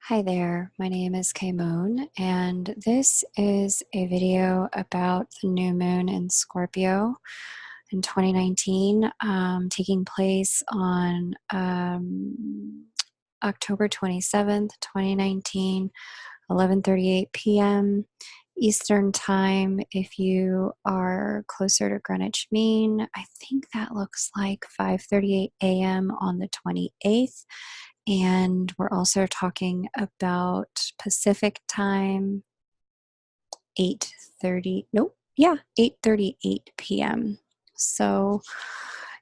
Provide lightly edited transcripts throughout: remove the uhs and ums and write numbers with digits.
Hi there, my name is Moon, and this is a video about the new moon in Scorpio in 2019, taking place on October 27th, 2019, 11:38 p.m. Eastern Time. If you are closer to Greenwich Mean, I think that looks like 5:38 a.m. on the 28th. And we're also talking about Pacific time, 8:30, nope, yeah, 8:38 p.m. So,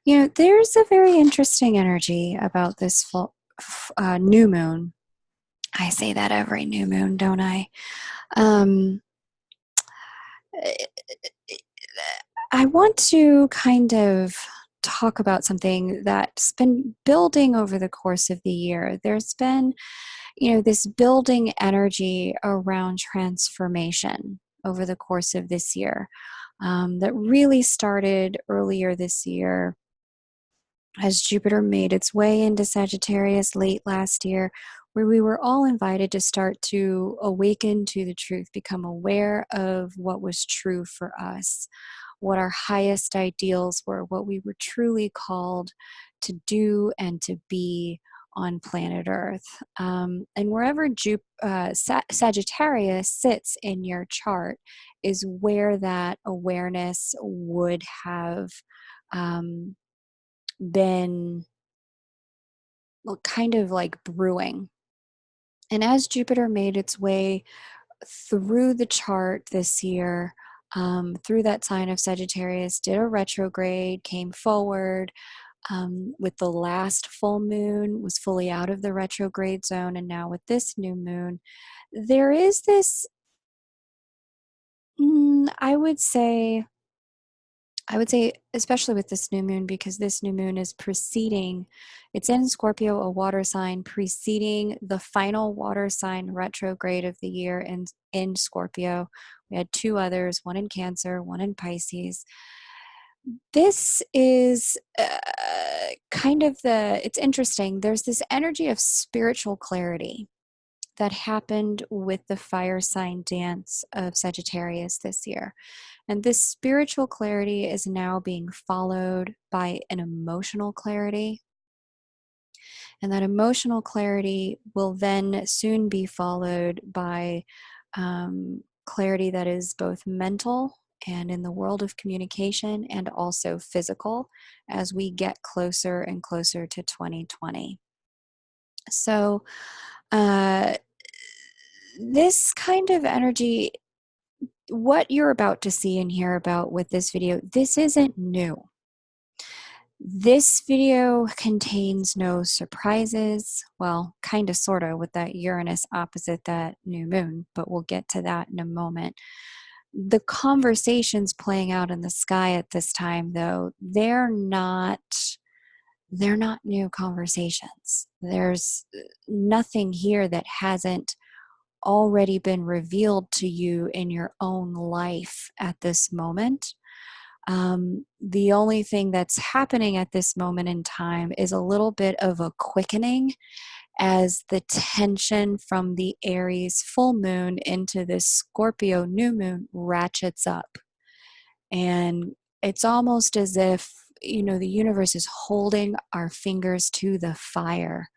there's a very interesting energy about this new moon. I say that every new moon, don't I? Um, I want to kind of talk about something that's been building over the course of the year. There's been this building energy around transformation over the course of this year that really started earlier this year as Jupiter made its way into Sagittarius late last year, where we were all invited to start to awaken to the truth, become aware of what was true for us, what our highest ideals were, what we were truly called to do and to be on planet Earth. And wherever Sagittarius sits in your chart is where that awareness would have been kind of like brewing. And as Jupiter made its way through the chart this year, through that sign of Sagittarius, did a retrograde, came forward with the last full moon, was fully out of the retrograde zone. And now with this new moon, there is this, I would say, especially with this new moon, because this new moon is preceding, it's in Scorpio, a water sign, preceding the final water sign retrograde of the year in Scorpio. We had two others, one in Cancer, one in Pisces. This is it's interesting. There's this energy of spiritual clarity that happened with the fire sign dance of Sagittarius this year. And this spiritual clarity is now being followed by an emotional clarity. And that emotional clarity will then soon be followed by clarity that is both mental and in the world of communication and also physical as we get closer and closer to 2020. So, this kind of energy, what you're about to see and hear about with this video, this isn't new. This video contains no surprises. Well, kind of, sort of, with that Uranus opposite that new moon, but we'll get to that in a moment. The conversations playing out in the sky at this time, though, they're not new conversations. There's nothing here that hasn't already been revealed to you in your own life at this moment. The only thing that's happening at this moment in time is a little bit of a quickening as the tension from the Aries full moon into this Scorpio new moon ratchets up. And it's almost as if, the universe is holding our fingers to the fire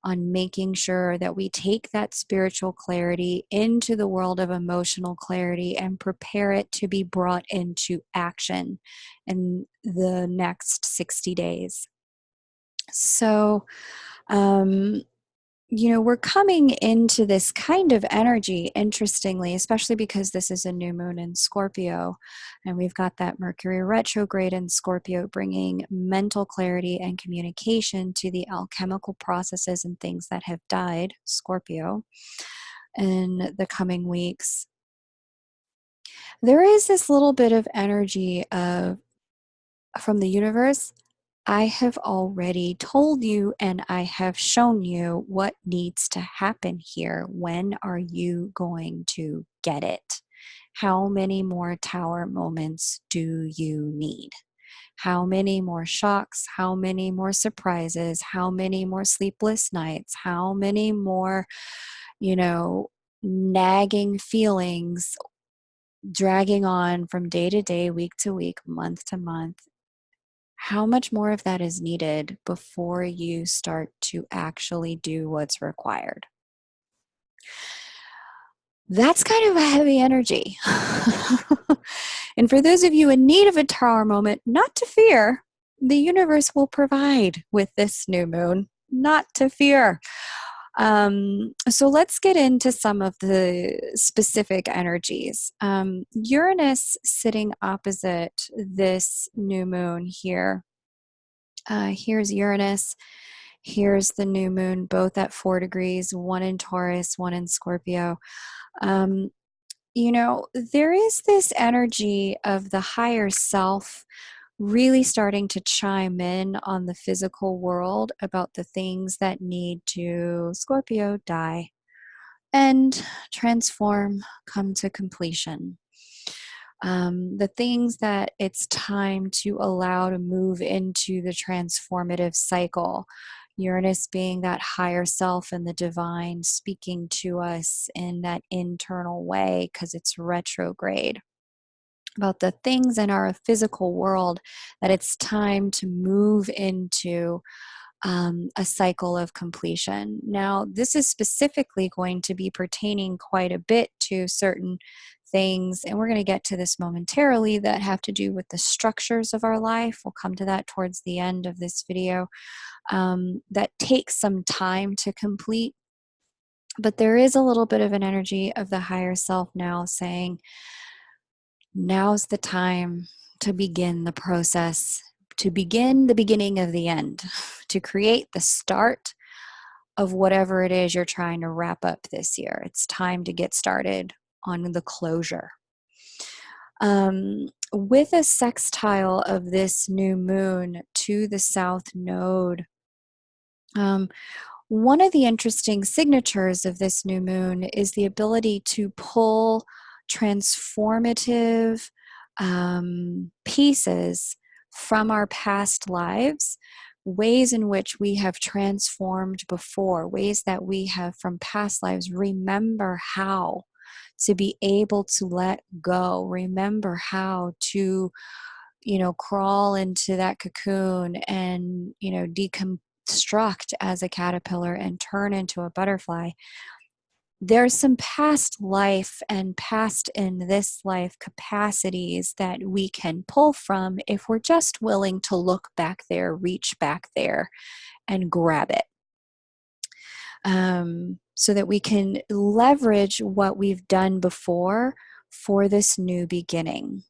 on making sure that we take that spiritual clarity into the world of emotional clarity and prepare it to be brought into action in the next 60 days. So, we're coming into this kind of energy, interestingly, especially because this is a new moon in Scorpio, and we've got that Mercury retrograde in Scorpio bringing mental clarity and communication to the alchemical processes and things that have died, Scorpio, in the coming weeks. There is this little bit of energy from the universe. I have already told you and I have shown you what needs to happen here. When are you going to get it? How many more tower moments do you need? How many more shocks? How many more surprises? How many more sleepless nights? How many more you know, nagging feelings dragging on from day to day, week to week, month to month, how much more of that is needed before you start to actually do what's required? That's kind of a heavy energy. And for those of you in need of a tower moment, not to fear, the universe will provide with this new moon, not to fear. So let's get into some of the specific energies. Uranus sitting opposite this new moon here. Here's Uranus. Here's the new moon, both at 4 degrees, one in Taurus, one in Scorpio. Um, there is this energy of the higher self really starting to chime in on the physical world about the things that need to, Scorpio, die and transform, come to completion. The things that it's time to allow to move into the transformative cycle. Uranus being that higher self and the divine speaking to us in that internal way because it's retrograde. About the things in our physical world that it's time to move into a cycle of completion. Now, this is specifically going to be pertaining quite a bit to certain things, and we're going to get to this momentarily, that have to do with the structures of our life. We'll come to that towards the end of this video. That takes some time to complete, but there is a little bit of an energy of the higher self now saying, now's the time to begin the process, to begin the beginning of the end, to create the start of whatever it is you're trying to wrap up this year. It's time to get started on the closure. With a sextile of this new moon to the south node, one of the interesting signatures of this new moon is the ability to pull transformative pieces from our past lives, ways in which we have transformed before, ways that we have from past lives. Remember how to be able to let go. Remember how to, crawl into that cocoon and, deconstruct as a caterpillar and turn into a butterfly. There's some past life and past in this life capacities that we can pull from if we're just willing to look back there, reach back there, and grab it. So that we can leverage what we've done before for this new beginning.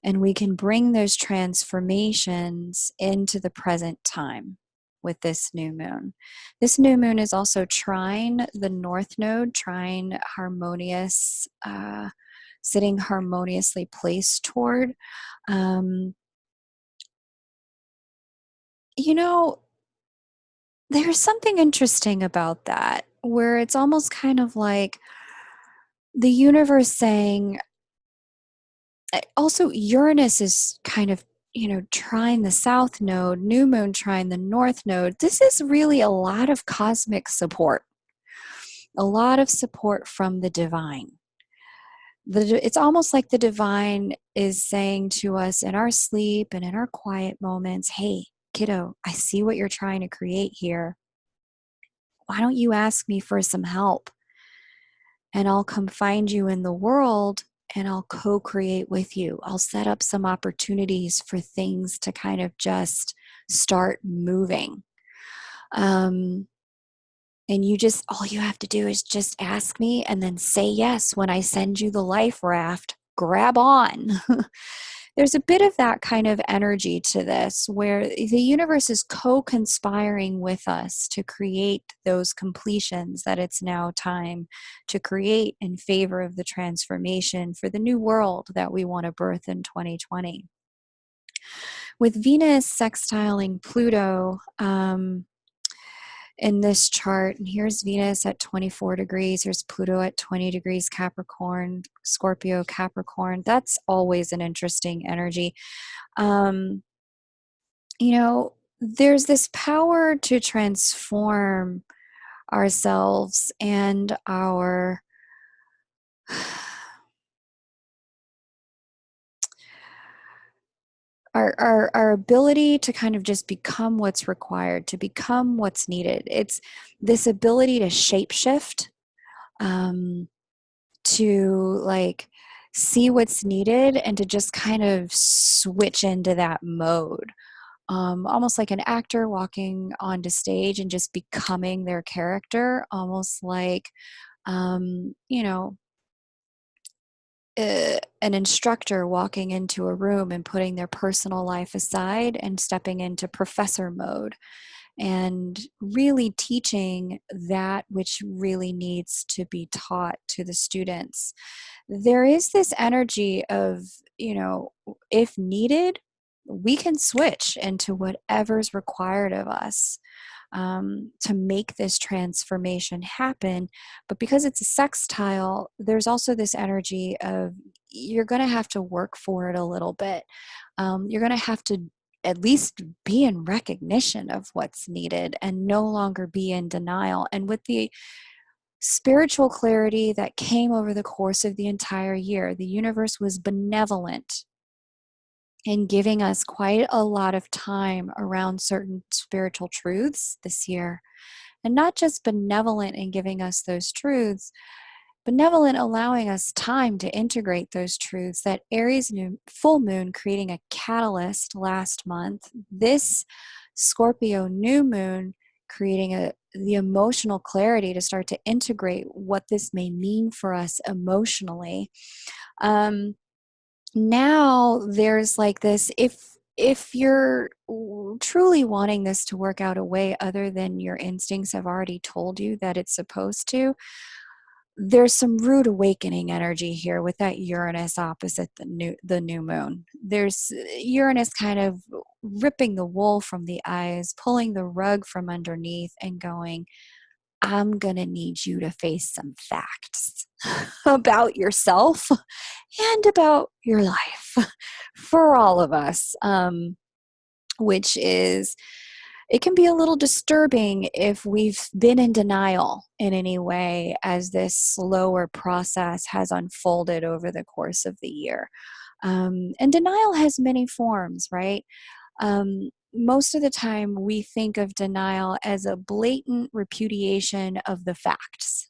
And we can bring those transformations into the present time with this new moon. This new moon is also trine the north node, trine harmonious, sitting harmoniously placed toward. There's something interesting about that, where it's almost kind of like the universe saying, also Uranus is kind of, trine the south node, new moon trine the north node. This is really a lot of cosmic support, a lot of support from the divine. It's almost like the divine is saying to us in our sleep and in our quiet moments, hey, kiddo, I see what you're trying to create here. Why don't you ask me for some help? And I'll come find you in the world and I'll co-create with you. I'll set up some opportunities for things to kind of just start moving. And all you have to do is just ask me and then say yes when I send you the life raft. Grab on. There's a bit of that kind of energy to this, where the universe is co-conspiring with us to create those completions that it's now time to create in favor of the transformation for the new world that we want to birth in 2020. With Venus sextiling Pluto, in this chart, and here's Venus at 24 degrees, here's Pluto at 20 degrees Capricorn, Scorpio, Capricorn. That's always an interesting energy. There's this power to transform ourselves and our ability to kind of just become what's required, to become what's needed. It's this ability to shapeshift, um, to like see what's needed and to just kind of switch into that mode. Almost like an actor walking onto stage and just becoming their character, almost like, you know, an instructor walking into a room and putting their personal life aside and stepping into professor mode and really teaching that which really needs to be taught to the students. There is this energy of, if needed, we can switch into whatever's required of us, to make this transformation happen. But because it's a sextile, there's also this energy of you're going to have to work for it a little bit. You're going to have to at least be in recognition of what's needed and no longer be in denial. And with the spiritual clarity that came over the course of the entire year, the universe was benevolent in giving us quite a lot of time around certain spiritual truths this year. And not just benevolent in giving us those truths, benevolent allowing us time to integrate those truths. That Aries full moon creating a catalyst last month, this Scorpio new moon creating the emotional clarity to start to integrate what this may mean for us emotionally. Now there's like this, if you're truly wanting this to work out a way other than your instincts have already told you that it's supposed to, there's some rude awakening energy here with that Uranus opposite the new moon. There's Uranus kind of ripping the wool from the eyes, pulling the rug from underneath and going, I'm going to need you to face some facts about yourself and about your life for all of us, which is, it can be a little disturbing if we've been in denial in any way as this slower process has unfolded over the course of the year. And denial has many forms, right? Most of the time we think of denial as a blatant repudiation of the facts.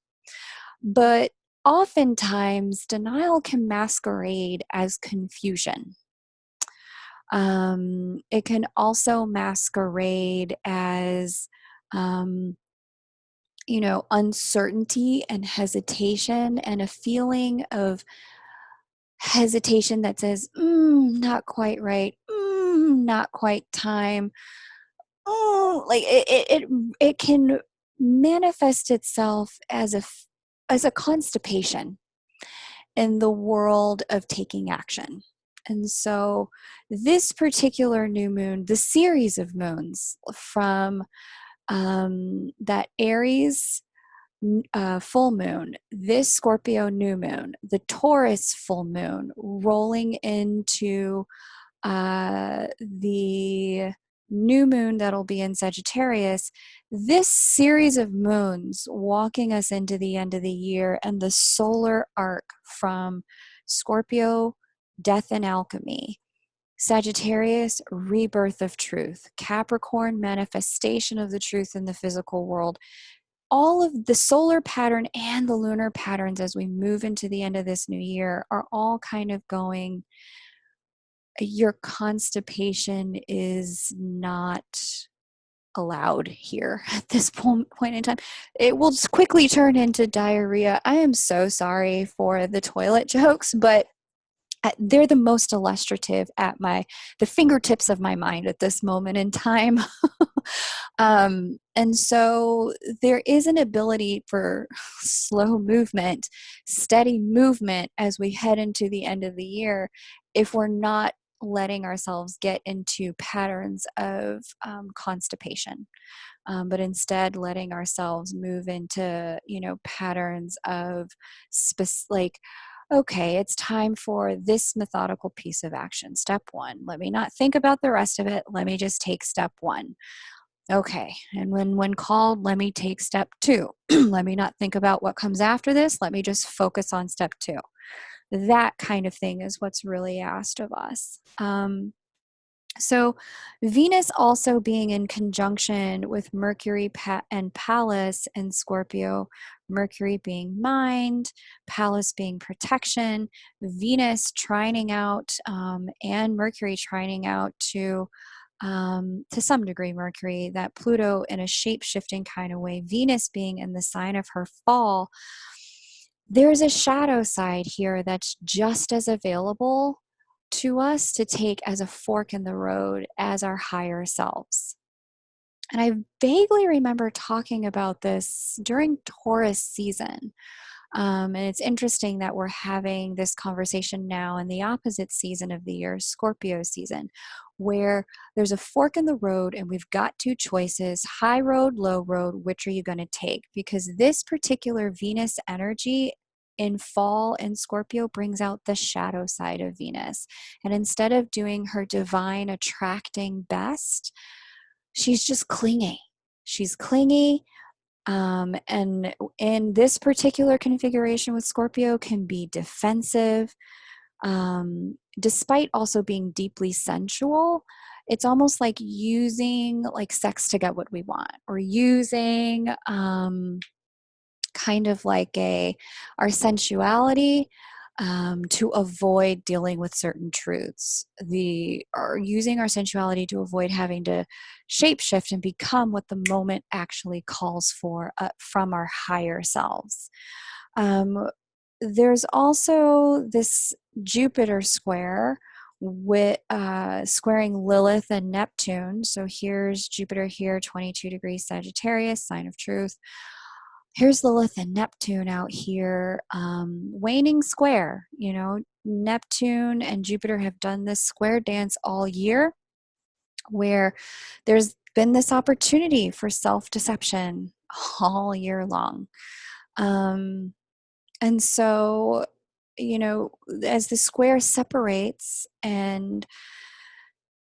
But oftentimes, denial can masquerade as confusion. It can also masquerade as, uncertainty and hesitation, and a feeling of hesitation that says, not quite right, not quite time. Oh, like it can manifest itself as a constipation in the world of taking action. And so this particular new moon, the series of moons from that Aries full moon, this Scorpio new moon, the Taurus full moon, rolling into the new moon that'll be in Sagittarius, this series of moons walking us into the end of the year, and the solar arc from Scorpio, death and alchemy, Sagittarius, rebirth of truth, Capricorn, manifestation of the truth in the physical world. All of the solar pattern and the lunar patterns as we move into the end of this new year are all kind of going, your constipation is not allowed here at this point in time. It will just quickly turn into diarrhea. I am so sorry for the toilet jokes, but they're the most illustrative at the fingertips of my mind at this moment in time. And so there is an ability for slow movement, steady movement as we head into the end of the year, if we're not letting ourselves get into patterns of constipation, but instead letting ourselves move into, patterns of like, okay, it's time for this methodical piece of action. Step one, let me not think about the rest of it. Let me just take step one. Okay, and when called, let me take step two. Let me not think about what comes after this. Let me just focus on step two. That kind of thing is what's really asked of us. So, Venus also being in conjunction with Mercury and Pallas in Scorpio, Mercury being mind, Pallas being protection, Venus trining out and Mercury trining out to some degree, Mercury, that Pluto in a shape shifting kind of way, Venus being in the sign of her fall. There's a shadow side here that's just as available to us to take as a fork in the road as our higher selves. And I vaguely remember talking about this during Taurus season. And it's interesting that we're having this conversation now in the opposite season of the year, Scorpio season, where there's a fork in the road and we've got two choices, high road, low road, which are you going to take? Because this particular Venus energy in fall in Scorpio brings out the shadow side of Venus. And instead of doing her divine attracting best, she's just clingy. She's clingy. And in this particular configuration with Scorpio can be defensive, despite also being deeply sensual. It's almost like using like sex to get what we want, or using kind of like our sensuality to avoid dealing with certain truths. Or using our sensuality to avoid having to shapeshift and become what the moment actually calls for from our higher selves. There's also this Jupiter square with squaring Lilith and Neptune. So here's Jupiter here, 22 degrees Sagittarius, sign of truth. Here's Lilith and Neptune out here, waning square. You know, Neptune and Jupiter have done this square dance all year, where there's been this opportunity for self-deception all year long. And so, you know, as the square separates and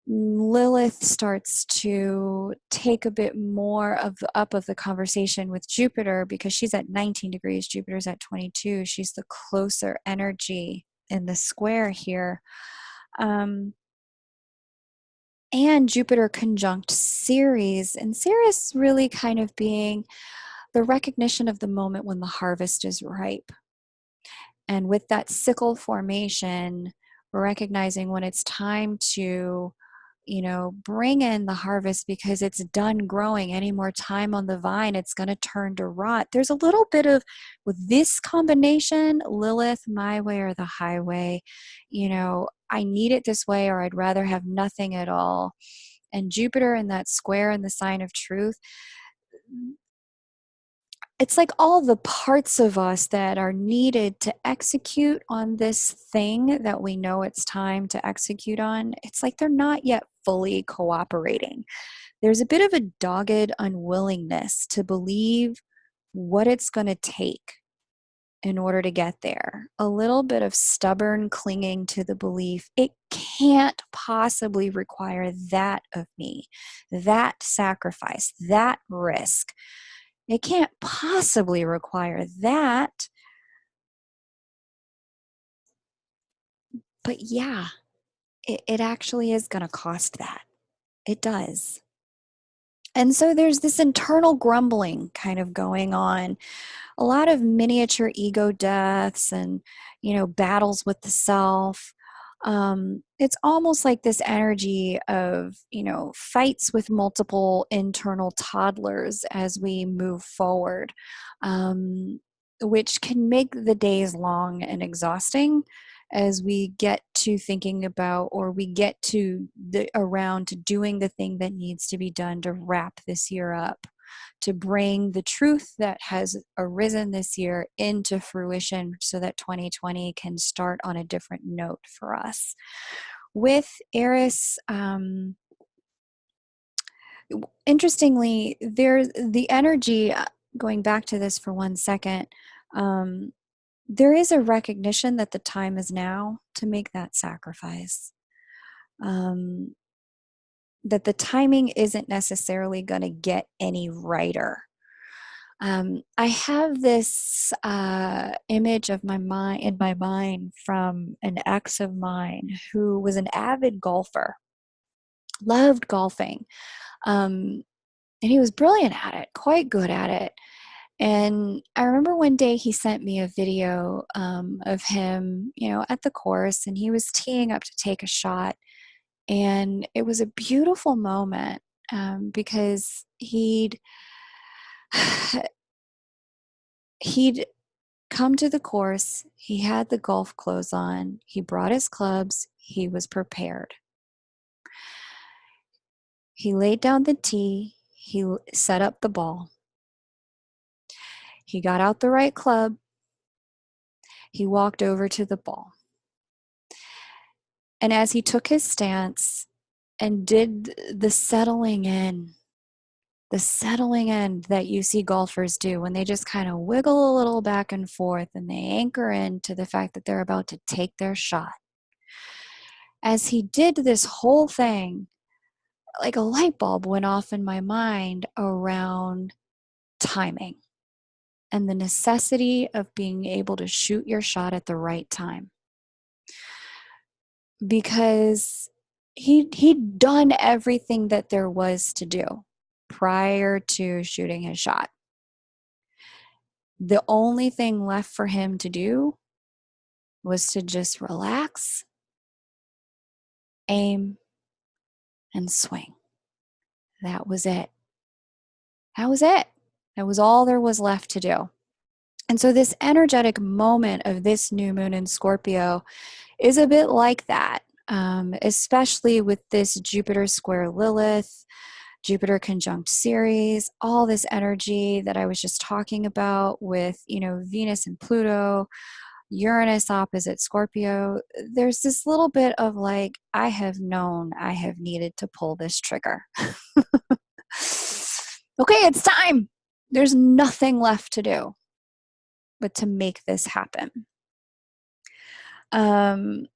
Lilith starts to take a bit more of the conversation with Jupiter, because she's at 19 degrees, Jupiter's at 22. She's the closer energy in the square here. And Jupiter conjunct Ceres, and Ceres really kind of being the recognition of the moment when the harvest is ripe. And with that sickle formation, we're recognizing when it's time to, you know, bring in the harvest because it's done growing. Any more time on the vine, it's going to turn to rot. There's a little bit of, with this combination, Lilith, my way or the highway, you know, I need it this way or I'd rather have nothing at all. And Jupiter in that square in the sign of truth, it's like all the parts of us that are needed to execute on this thing that we know it's time to execute on, it's like they're not yet fully cooperating. There's a bit of a dogged unwillingness to believe what it's going to take in order to get there. A little bit of stubborn clinging to the belief it can't possibly require that of me, that sacrifice, that risk. It can't possibly require that. But yeah, it actually is going to cost that. It does. And so there's this internal grumbling kind of going on, a lot of miniature ego deaths and, you know, battles with the self. It's almost like this energy of, you know, fights with multiple internal toddlers as we move forward, which can make the days long and exhausting as we get to thinking about, or we get to around to doing the thing that needs to be done to wrap this year up, to bring the truth that has arisen this year into fruition so that 2020 can start on a different note for us. With Eris, interestingly, there's the energy, going back to this for 1 second, there is a recognition that the time is now to make that sacrifice. that the timing isn't necessarily going to get any righter. I have this image of my mind in my mind from an ex of mine who was an avid golfer, loved golfing, and he was brilliant at it, quite good at it. And I remember one day he sent me a video of him, at the course, and he was teeing up to take a shot. And it was a beautiful moment because he'd come to the course, he had the golf clothes on, he brought his clubs, he was prepared. He laid down the tee, he set up the ball, he got out the right club, he walked over to the ball. And as he took his stance and did the settling in that you see golfers do when they just kind of wiggle a little back and forth and they anchor into the fact that they're about to take their shot. As he did this whole thing, like a light bulb went off in my mind around timing and the necessity of being able to shoot your shot at the right time. Because he'd done everything that there was to do prior to shooting his shot. The only thing left for him to do was to just relax, aim, and swing. That was it. That was it. That was all there was left to do. And so this energetic moment of this new moon in Scorpio is a bit like that, especially with this Jupiter square Lilith, Jupiter conjunct Ceres, all this energy that I was just talking about with, Venus and Pluto, Uranus opposite Scorpio. There's this little bit of like, I have known I have needed to pull this trigger. Okay, it's time. There's nothing left to do but to make this happen. And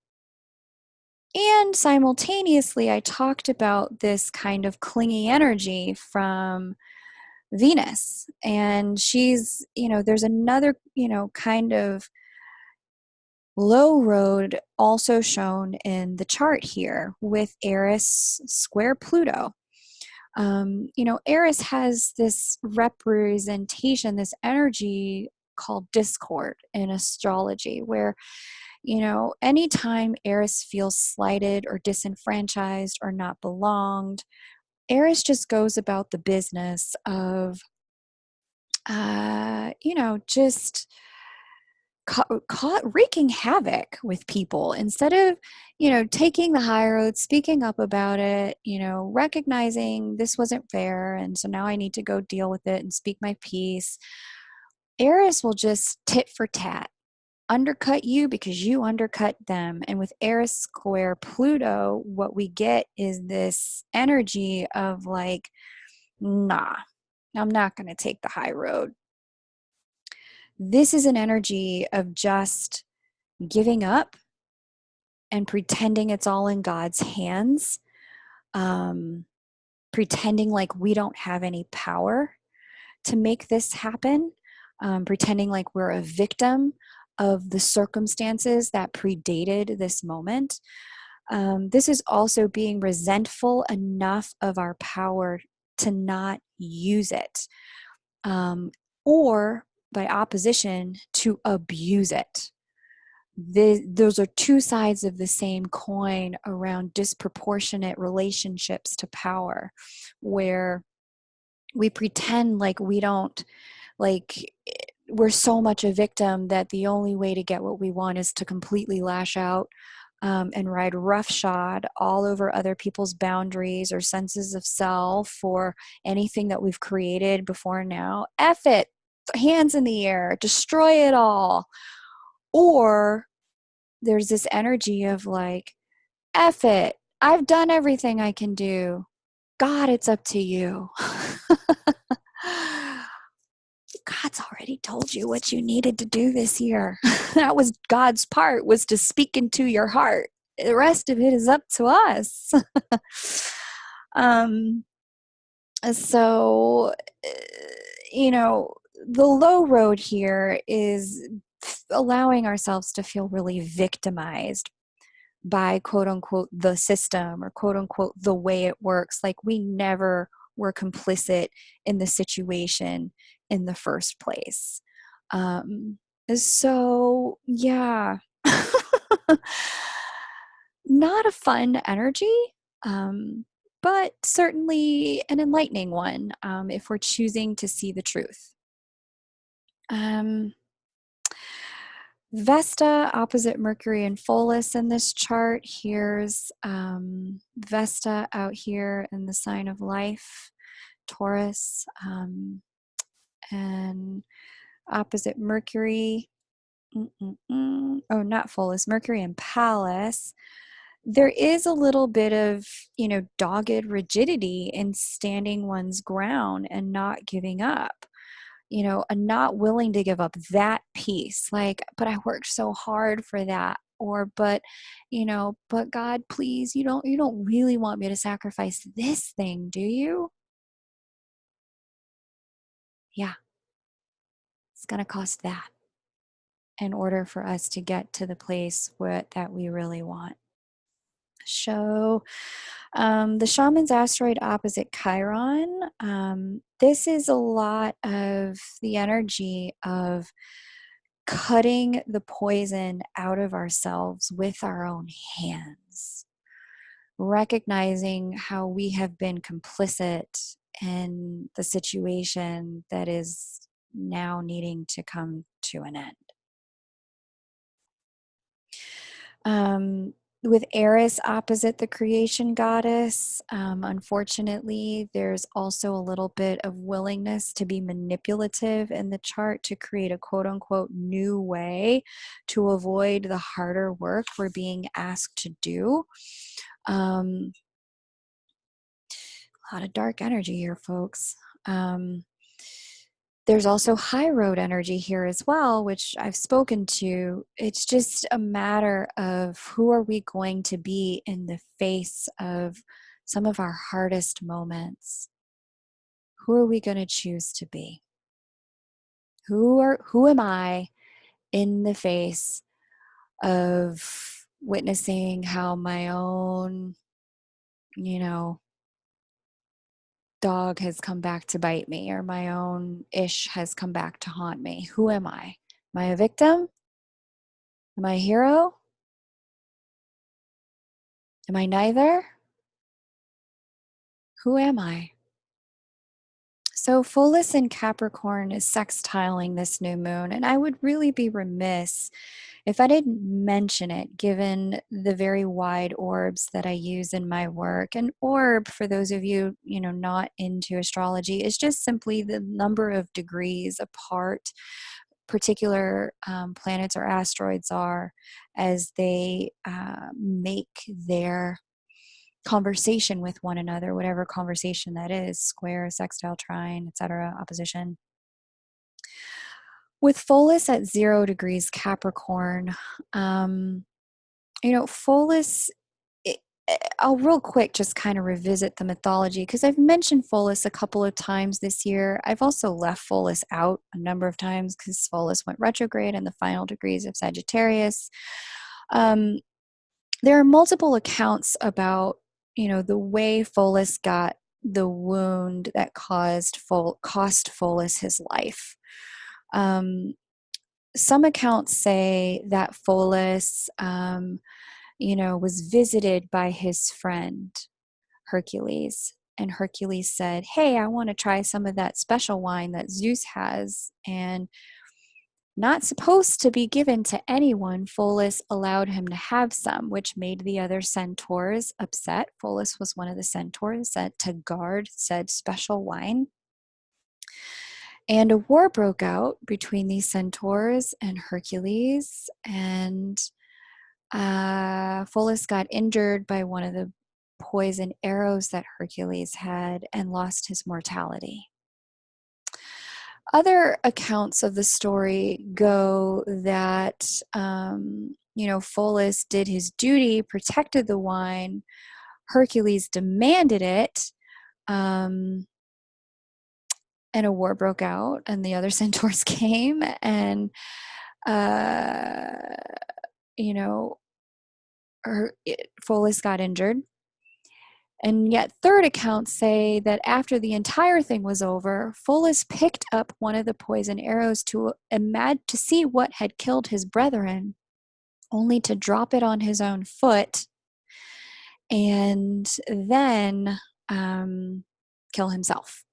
simultaneously, I talked about this kind of clingy energy from Venus. And she's, there's another, kind of low road also shown in the chart here with Eris square Pluto. Eris has this representation, this energy called discord in astrology, where anytime Eris feels slighted or disenfranchised or not belonged, Eris just goes about the business of, just caught wreaking havoc with people instead of, taking the high road, speaking up about it, recognizing this wasn't fair. And so now I need to go deal with it and speak my piece. Eris will just tit for tat, undercut you because you undercut them. And with Eris square Pluto, what we get is this energy of like, nah, I'm not going to take the high road. This is an energy of just giving up and pretending it's all in God's hands, pretending like we don't have any power to make this happen, pretending like we're a victim of the circumstances that predated this moment. This is also being resentful enough of our power to not use it, or by opposition, to abuse it. Those are two sides of the same coin around disproportionate relationships to power, where we pretend like we don't, like we're so much a victim that the only way to get what we want is to completely lash out and ride roughshod all over other people's boundaries or senses of self or anything that we've created before now. F it, hands in the air, destroy it all. Or there's this energy of like, F it, I've done everything I can do. God, it's up to you. God's already told you what you needed to do this year. That was God's part, was to speak into your heart. The rest of it is up to us. Um, so, the low road here is allowing ourselves to feel really victimized by quote unquote the system or quote unquote the way it works. Like we never were complicit in the situation in the first place. Um, so, yeah, not a fun energy, um, but certainly an enlightening one if we're choosing to see the truth. Um, Vesta opposite Mercury and Pholus in this chart. Here's Vesta out here in the sign of life, Taurus, and opposite Mercury. Oh, not Pholus, Mercury and Pallas. There is a little bit of, dogged rigidity in standing one's ground and not giving up. And not willing to give up that piece. Like, but I worked so hard for that. Or, but God, please, you don't really want me to sacrifice this thing, do you? Yeah, it's going to cost that in order for us to get to the place that we really want. So, the shaman's asteroid opposite Chiron. This is a lot of the energy of cutting the poison out of ourselves with our own hands, recognizing how we have been complicit in the situation that is now needing to come to an end. Um, with Eris opposite the creation goddess, unfortunately, there's also a little bit of willingness to be manipulative in the chart to create a quote unquote new way to avoid the harder work we're being asked to do. A lot of dark energy here, folks. There's also high road energy here as well, which I've spoken to. It's just a matter of who are we going to be in the face of some of our hardest moments? Who are we going to choose to be? Who am I in the face of witnessing how my own, dog has come back to bite me, or my own ish has come back to haunt me? Who am I? Am I a victim? Am I a hero? Am I neither? Who am I? So Pholus in Capricorn is sextiling this new moon, and I would really be remiss if I didn't mention it, given the very wide orbs that I use in my work. An orb, for those of you, not into astrology, is just simply the number of degrees apart particular planets or asteroids are as they make their conversation with one another, whatever conversation that is, square, sextile, trine, etc., opposition. With Pholus at 0 degrees Capricorn, Pholus, I'll real quick just kind of revisit the mythology because I've mentioned Pholus a couple of times this year. I've also left Pholus out a number of times because Pholus went retrograde in the final degrees of Sagittarius. There are multiple accounts about, the way Pholus got the wound that cost Pholus his life. Some accounts say that Pholus, was visited by his friend Hercules. And Hercules said, "Hey, I want to try some of that special wine that Zeus has." And not supposed to be given to anyone, Pholus allowed him to have some, which made the other centaurs upset. Pholus was one of the centaurs sent to guard said special wine. And a war broke out between these centaurs and Hercules, and Pholus got injured by one of the poison arrows that Hercules had and lost his mortality. Other accounts of the story go that, Pholus did his duty, protected the wine, Hercules demanded it, and a war broke out, and the other centaurs came, and you know, Pholus got injured. And yet, third accounts say that after the entire thing was over, Pholus picked up one of the poison arrows to see what had killed his brethren, only to drop it on his own foot and then kill himself.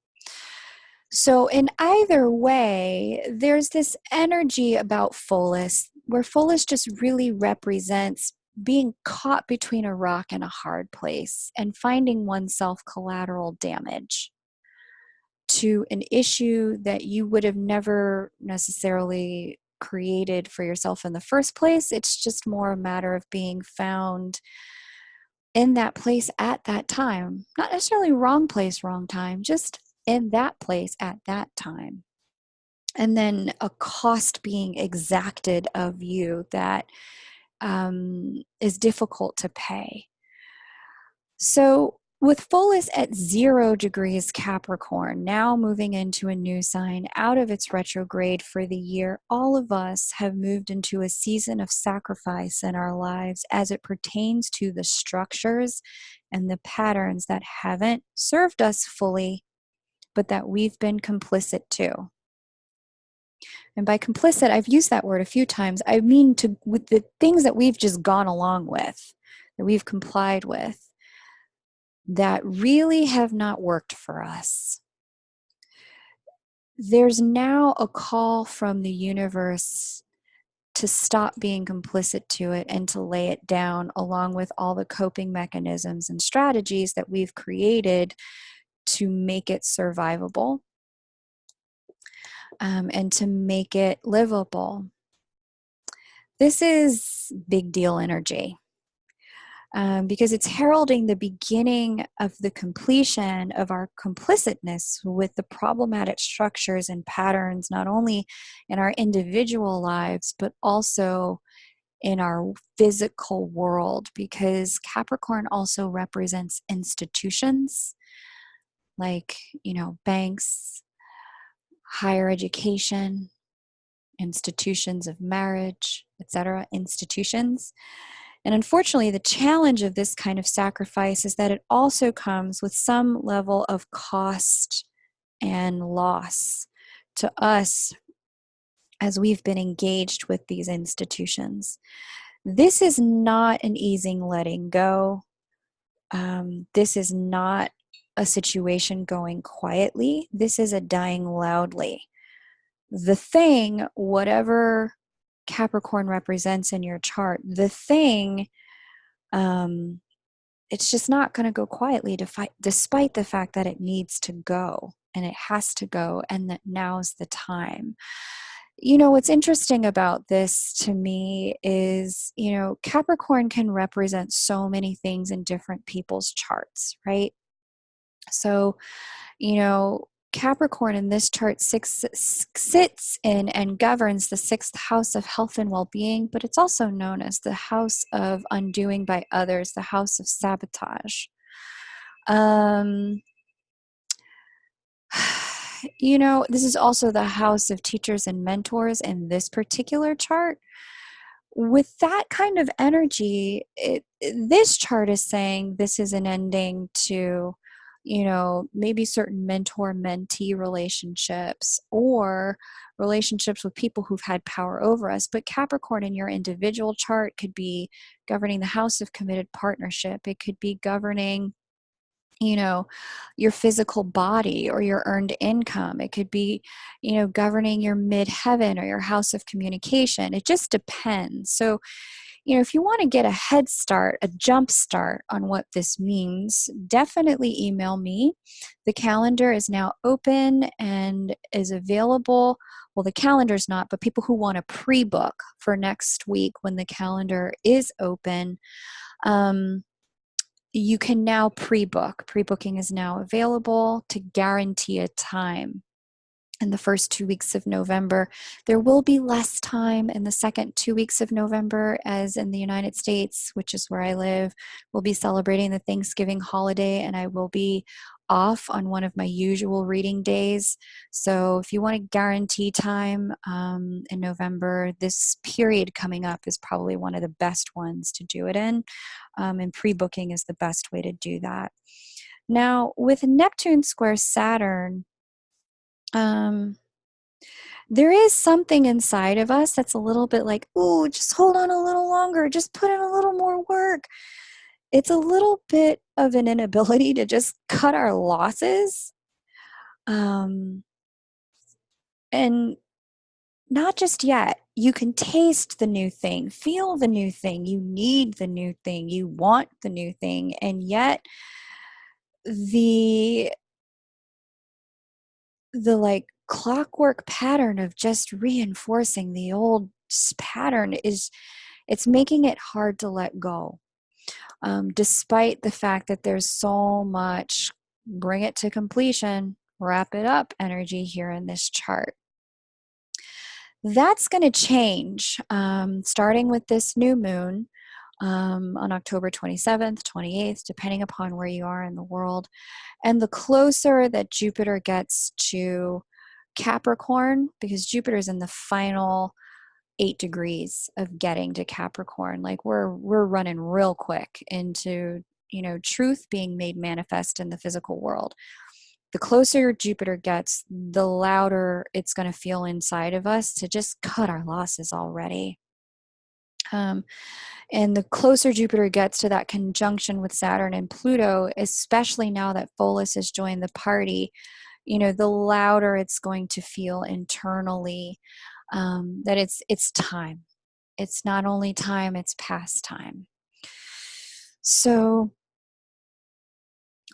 So, in either way, there's this energy about Pholus, where Pholus just really represents being caught between a rock and a hard place and finding oneself collateral damage to an issue that you would have never necessarily created for yourself in the first place. It's just more a matter of being found in that place at that time. Not necessarily wrong place, wrong time, just in that place at that time. And then a cost being exacted of you that is difficult to pay. So with Pholus at 0 degrees Capricorn, now moving into a new sign out of its retrograde for the year, all of us have moved into a season of sacrifice in our lives as it pertains to the structures and the patterns that haven't served us fully, but that we've been complicit to. And by complicit, I've used that word a few times. I mean with the things that we've just gone along with, that we've complied with, that really have not worked for us. There's now a call from the universe to stop being complicit to it and to lay it down, along with all the coping mechanisms and strategies that we've created to make it survivable. And to make it livable. This is big deal energy because it's heralding the beginning of the completion of our complicitness with the problematic structures and patterns, not only in our individual lives, but also in our physical world, because Capricorn also represents institutions like, banks, higher education, institutions of marriage, etc., institutions. And unfortunately, the challenge of this kind of sacrifice is that it also comes with some level of cost and loss to us as we've been engaged with these institutions. This is not an easing letting go. This is not a situation going quietly. This is a dying loudly. The thing, whatever Capricorn represents in your chart, the thing, it's just not going to go quietly despite the fact that it needs to go and it has to go and that now's the time. What's interesting about this to me is, Capricorn can represent so many things in different people's charts, right? So, Capricorn in this chart sits in and governs the 6th house of health and well-being, but it's also known as the house of undoing by others, the house of sabotage. This is also the house of teachers and mentors in this particular chart. With that kind of energy, this chart is saying this is an ending to maybe certain mentor-mentee relationships or relationships with people who've had power over us. But Capricorn in your individual chart could be governing the house of committed partnership. It could be governing, your physical body or your earned income. It could be, governing your midheaven or your house of communication. It just depends. So, if you want to get a head start, a jump start on what this means, definitely email me. The calendar is now open and is available. Well, the calendar's not, but people who want to pre-book for next week when the calendar is open, you can now pre-book. Pre-booking is now available to guarantee a time. in the first 2 weeks of November. There will be less time in the second 2 weeks of November, as in the United States, which is where I live, we'll be celebrating the Thanksgiving holiday, and I will be off on one of my usual reading days. So if you want to guarantee time in November, this period coming up is probably one of the best ones to do it in, and pre-booking is the best way to do that. Now, with Neptune square Saturn, there is something inside of us that's a little bit like, ooh, just hold on a little longer, just put in a little more work. It's a little bit of an inability to just cut our losses. And not just yet. You can taste the new thing, feel the new thing, you need the new thing, you want the new thing, and yet the like clockwork pattern of just reinforcing the old pattern it's making it hard to let go, despite the fact that there's so much bring it to completion, wrap it up energy here in this chart. That's going to change starting with this new moon on October 27th, 28th, depending upon where you are in the world. And the closer that Jupiter gets to Capricorn, because Jupiter is in the final 8 degrees of getting to Capricorn, like we're running real quick into, truth being made manifest in the physical world. The closer Jupiter gets, the louder it's going to feel inside of us to just cut our losses already. And the closer Jupiter gets to that conjunction with Saturn and Pluto, especially now that Pholus has joined the party, the louder it's going to feel internally, that it's time. It's not only time, it's past time. So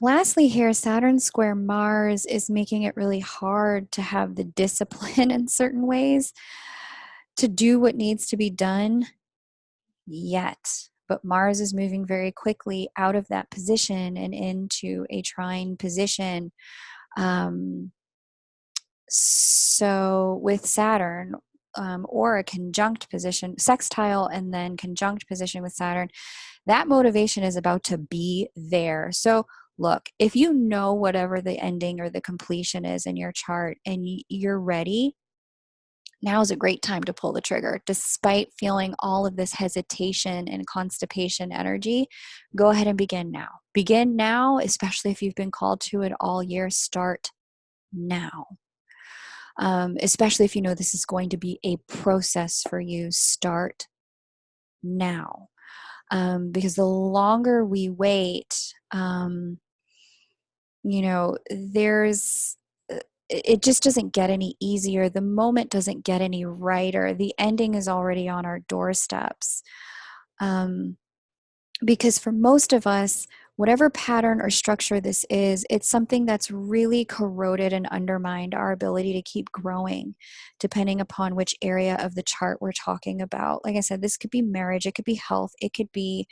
lastly here, Saturn square Mars is making it really hard to have the discipline in certain ways to do what needs to be done yet. But Mars is moving very quickly out of that position and into a trine position. So with Saturn, or a conjunct position, sextile and then conjunct position with Saturn, that motivation is about to be there. So look, if you know whatever the ending or the completion is in your chart and you're ready, now is a great time to pull the trigger. Despite feeling all of this hesitation and constipation energy, go ahead and begin now. Begin now, especially if you've been called to it all year. Start now. Especially if you know this is going to be a process for you. Start now. Because the longer we wait, it just doesn't get any easier. The moment doesn't get any righter. The ending is already on our doorsteps. Because for most of us, whatever pattern or structure this is, it's something that's really corroded and undermined our ability to keep growing, depending upon which area of the chart we're talking about. Like I said, this could be marriage, it could be health, it could be,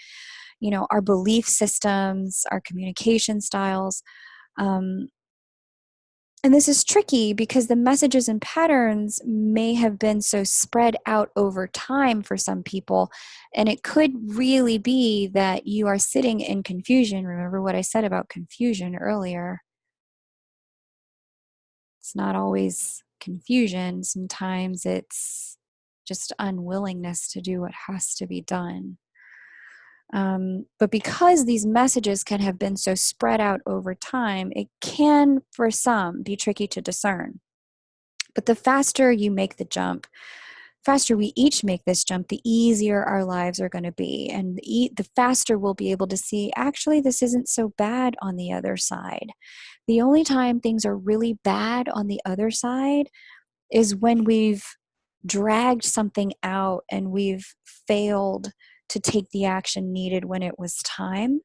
our belief systems, our communication styles. And this is tricky because the messages and patterns may have been so spread out over time for some people. And it could really be that you are sitting in confusion. Remember what I said about confusion earlier. It's not always confusion. Sometimes it's just unwillingness to do what has to be done. But because these messages can have been so spread out over time, it can, for some, be tricky to discern. But the faster you make the jump, faster we each make this jump, the easier our lives are going to be. And the faster we'll be able to see, actually, this isn't so bad on the other side. The only time things are really bad on the other side is when we've dragged something out and we've failed to take the action needed when it was time,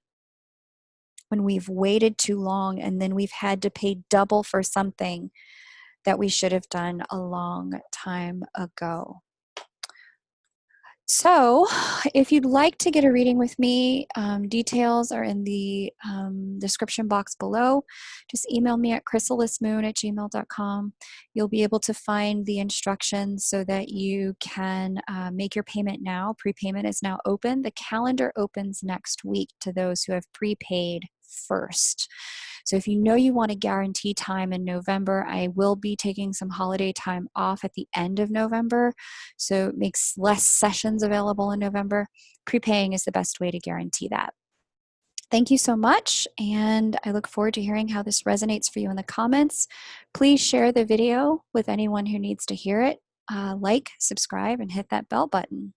when we've waited too long and then we've had to pay double for something that we should have done a long time ago. So, if you'd like to get a reading with me, details are in the description box below. Just email me at chrysalismoon@gmail.com. You'll be able to find the instructions so that you can make your payment now. Prepayment is now open. The calendar opens next week to those who have prepaid first. So if you know you want to guarantee time in November, I will be taking some holiday time off at the end of November, so it makes less sessions available in November. Prepaying is the best way to guarantee that. Thank you so much, and I look forward to hearing how this resonates for you in the comments. Please share the video with anyone who needs to hear it. Like, subscribe, and hit that bell button.